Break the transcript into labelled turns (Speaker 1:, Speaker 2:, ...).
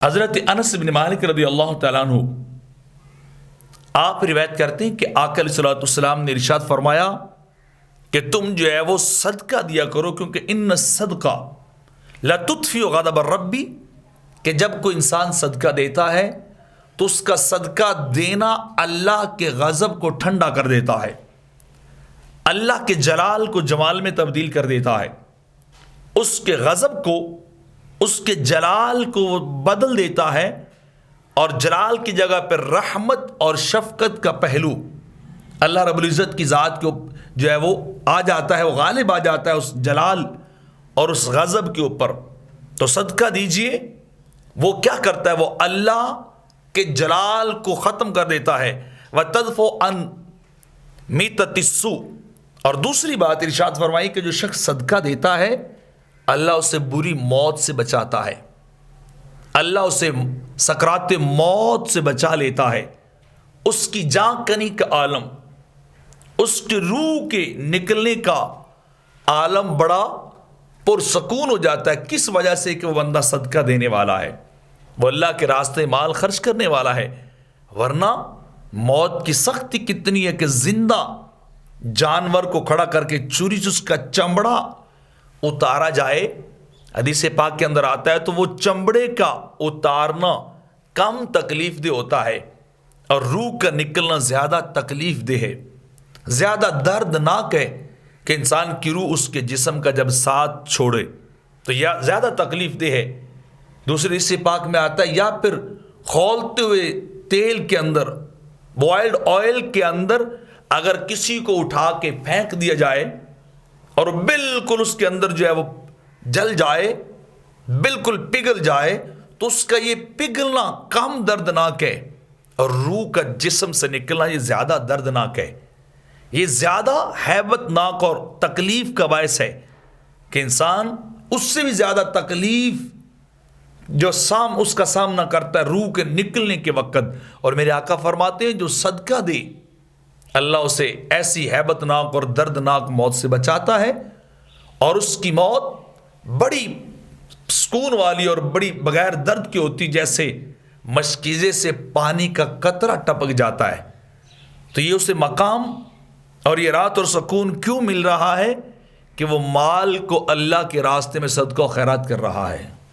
Speaker 1: حضرت انس بن مالک رضی اللہ تعالیٰ عنہ آپ روایت کرتے ہیں کہ آقا علیہ الصلوۃ والسلام نے ارشاد فرمایا کہ تم جو ہے وہ صدقہ دیا کرو، کیونکہ ان الصدقہ لتطفئ غضب الرب، کہ جب کوئی انسان صدقہ دیتا ہے تو اس کا صدقہ دینا اللہ کے غضب کو ٹھنڈا کر دیتا ہے، اللہ کے جلال کو جمال میں تبدیل کر دیتا ہے، اس کے غضب کو، اس کے جلال کو بدل دیتا ہے، اور جلال کی جگہ پر رحمت اور شفقت کا پہلو اللہ رب العزت کی ذات کو جو ہے وہ آ جاتا ہے، وہ غالب آ جاتا ہے اس جلال اور اس غضب کے اوپر۔ تو صدقہ دیجئے، وہ کیا کرتا ہے؟ وہ اللہ کے جلال کو ختم کر دیتا ہے، وَتَدْفُعُ عَنْ مِيتَةِ السُّوءِ۔ اور دوسری بات ارشاد فرمائی کہ جو شخص صدقہ دیتا ہے اللہ اسے بری موت سے بچاتا ہے، اللہ اسے سکرات موت سے بچا لیتا ہے، اس کی جان کنی کا عالم، اس کی روح کے نکلنے کا عالم بڑا پرسکون ہو جاتا ہے۔ کس وجہ سے؟ کہ وہ بندہ صدقہ دینے والا ہے، وہ اللہ کے راستے مال خرچ کرنے والا ہے۔ ورنہ موت کی سختی کتنی ہے کہ زندہ جانور کو کھڑا کر کے چوری سے اس کا چمڑا اتارا جائے، حدیث پاک کے اندر آتا ہے، تو وہ چمڑے کا اتارنا کم تکلیف دہ ہوتا ہے، اور روح کا نکلنا زیادہ تکلیف دہ ہے، زیادہ دردناک ہے کہ انسان کی روح اس کے جسم کا جب ساتھ چھوڑے تو یا زیادہ تکلیف دہ ہے۔ دوسرے حدیث پاک میں آتا ہے، یا پھر کھولتے ہوئے تیل کے اندر، بوائلڈ آئل کے اندر اگر کسی کو اٹھا کے پھینک دیا جائے اور بالکل اس کے اندر جو ہے وہ جل جائے، بالکل پگھل جائے، تو اس کا یہ پگھلنا کم دردناک ہے، اور روح کا جسم سے نکلنا یہ زیادہ دردناک ہے، یہ زیادہ ہیبت ناک اور تکلیف کا باعث ہے کہ انسان اس سے بھی زیادہ تکلیف جو اس کا سامنا کرتا ہے روح کے نکلنے کے وقت۔ اور میرے آقا فرماتے ہیں جو صدقہ دے اللہ اسے ایسی ہیبت ناک اور دردناک موت سے بچاتا ہے، اور اس کی موت بڑی سکون والی اور بڑی بغیر درد کی ہوتی، جیسے مشکیزے سے پانی کا قطرہ ٹپک جاتا ہے۔ تو یہ اسے مقام اور یہ راحت اور سکون کیوں مل رہا ہے؟ کہ وہ مال کو اللہ کے راستے میں صدقہ و خیرات کر رہا ہے۔